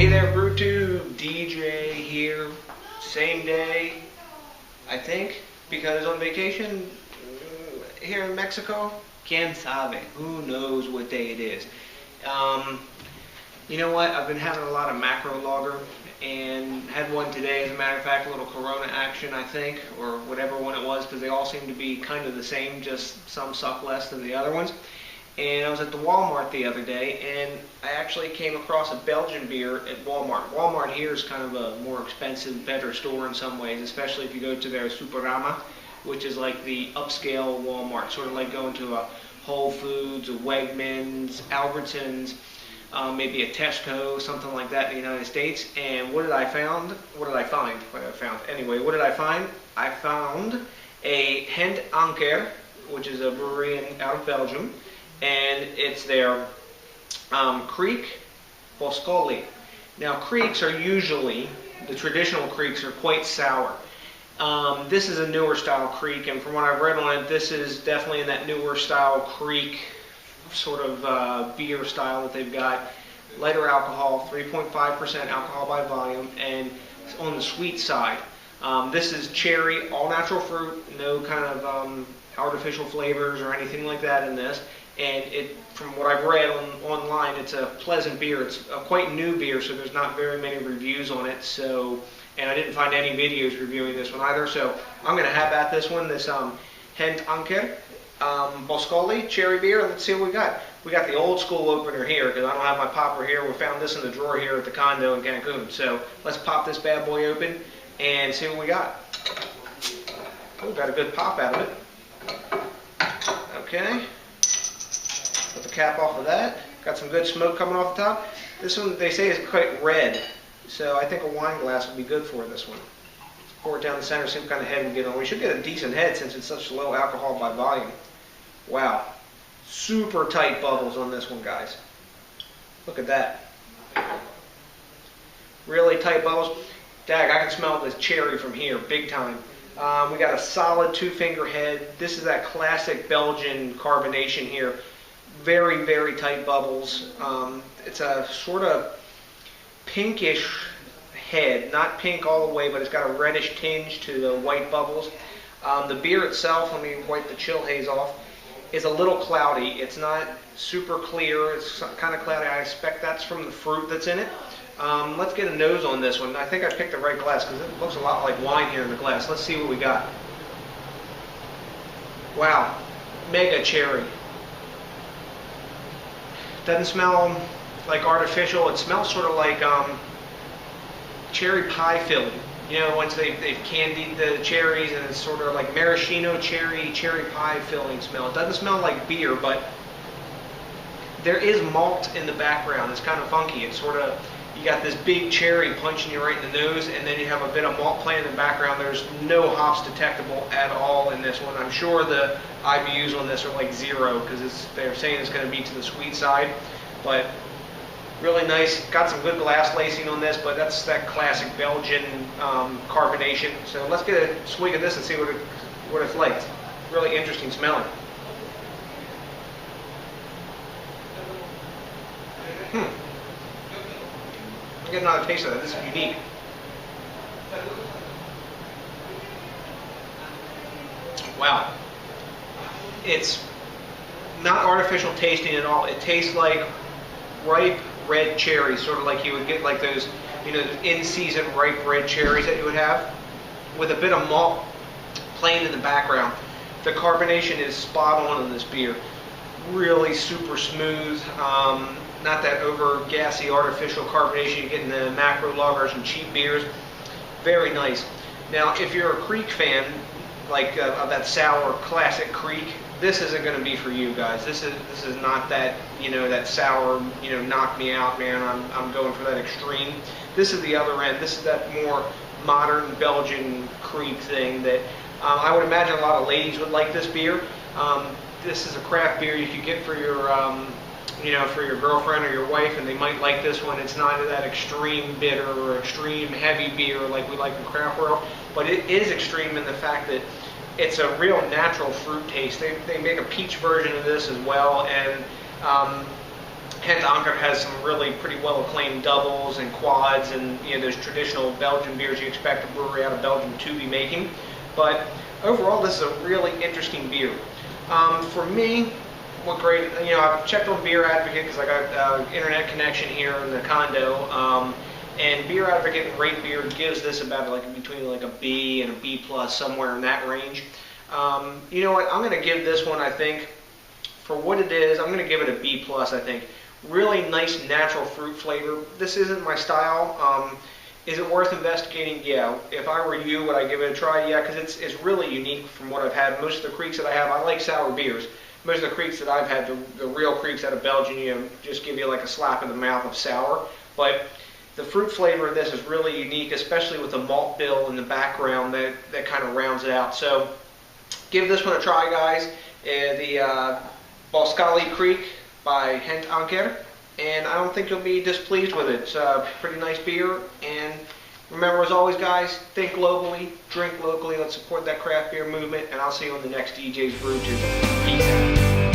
Hey there, BrewTube, DJ here, same day, I think, because on vacation here in Mexico, quien sabe, who knows what day it is. You know what, I've been having a lot of macro lager, and had one today, as a matter of fact, a little Corona action, I think, or whatever one it was, because they all seem to be kind of the same, just some suck less than the other ones. And I was at the Walmart the other day, and I actually came across a Belgian beer at Walmart. Walmart here is kind of a more expensive, better store in some ways, especially if you go to their Superama, which is like the upscale Walmart, sort of like going to a Whole Foods, a Wegmans, Albertsons, maybe a Tesco, something like that in the United States. And what did I find? Anyway, what did I find? I found a Het Anker, which is a brewery out of Belgium. And it's their Kriek Boscoli. Now, Krieks are usually, the traditional Krieks are quite sour. This is a newer style Kriek, and from what I've read on it, this is definitely in that newer style Kriek sort of beer style that they've got. Lighter alcohol, 3.5% alcohol by volume, and on the sweet side. This is cherry, all natural fruit, no kind of artificial flavors or anything like that in this. And from what I've read online, it's a pleasant beer. It's a quite new beer, so there's not very many reviews on it. So, and I didn't find any videos reviewing this one either. So I'm going to have at this one, this Het Anker Boscoli cherry beer. Let's see what we got. We got the old school opener here because I don't have my popper here. We found this in the drawer here at the condo in Cancun. So let's pop this bad boy open and see what we got. Oh, got a good pop out of it. Okay. Put the cap off of that. Got some good smoke coming off the top. This one, they say, is quite red, so I think a wine glass would be good for this one. Let's pour it down the center, see what kind of head we get on. We should get a decent head since it's such low alcohol by volume. Wow. Super tight bubbles on this one, guys. Look at that. Really tight bubbles. Dag, I can smell the cherry from here, big time. We got a solid two-finger head. This is that classic Belgian carbonation here. Very, very tight bubbles. It's a sort of pinkish head, not pink all the way, but it's got a reddish tinge to the white bubbles. The beer itself, let me wipe the chill haze off, is a little cloudy. It's not super clear. It's kind of cloudy. I expect that's from the fruit that's in it. Let's get a nose on this one. I think I picked the right glass because it looks a lot like wine here in the glass. Let's see what we got. Wow, mega cherry. Doesn't smell like artificial. It smells sort of like cherry pie filling. You know, once they've candied the cherries, and it's sort of like maraschino cherry pie filling smell. It doesn't smell like beer, but there is malt in the background. It's kind of funky. It's sort of, you got this big cherry punching you right in the nose, and then you have a bit of malt playing in the background. There's no hops detectable at all in this one. I'm sure the IBUs on this are like 0 because they're saying it's going to be to the sweet side, but really nice. Got some good glass lacing on this, but that's that classic Belgian carbonation. So let's get a swig of this and see what it's like. Really interesting smelling. I'm getting another taste of that. This is unique. Wow. It's not artificial tasting at all. It tastes like ripe red cherries, sort of like you would get like those, you know, in-season ripe red cherries that you would have, with a bit of malt playing in the background. The carbonation is spot on in this beer. Really super smooth. Not that over gassy artificial carbonation you get in the macro lagers and cheap beers. Very nice. Now, if you're a Kriek fan, like of that sour classic Kriek, this isn't going to be for you guys. This is not that, you know, that sour, you know, knock me out, man. I'm going for that extreme. This is the other end. This is that more modern Belgian Kriek thing that I would imagine a lot of ladies would like this beer. This is a craft beer you could get for your you know, for your girlfriend or your wife, and they might like this one. It's not that extreme bitter or extreme heavy beer like we like in craft world, but it is extreme in the fact that it's a real natural fruit taste. They make a peach version of this as well, and Het Anker has some really pretty well acclaimed doubles and quads and those traditional Belgian beers you expect a brewery out of Belgium to be making. But overall, this is a really interesting beer. For me, what great, I've checked on Beer Advocate because I got internet connection here in the condo. And Beer Advocate Rate Beer gives this about between a B and a B plus, somewhere in that range. You know what? I'm going to give this one, I think, for what it is, I'm going to give it a B plus, I think. Really nice natural fruit flavor. This isn't my style. Is it worth investigating? Yeah. If I were you, would I give it a try? Yeah, because it's really unique from what I've had. Most of the creeks that I have, I like sour beers. Most of the creeks that I've had, the real creeks out of Belgium, just give you like a slap in the mouth of sour. But the fruit flavor of this is really unique, especially with the malt bill in the background that kind of rounds it out. So give this one a try, guys. The Boscoli Kriek by Het Anker, and I don't think you'll be displeased with it. It's a pretty nice beer, and remember, as always, guys, think globally, drink locally, let's support that craft beer movement, and I'll see you on the next DJs BrewTube. Peace out.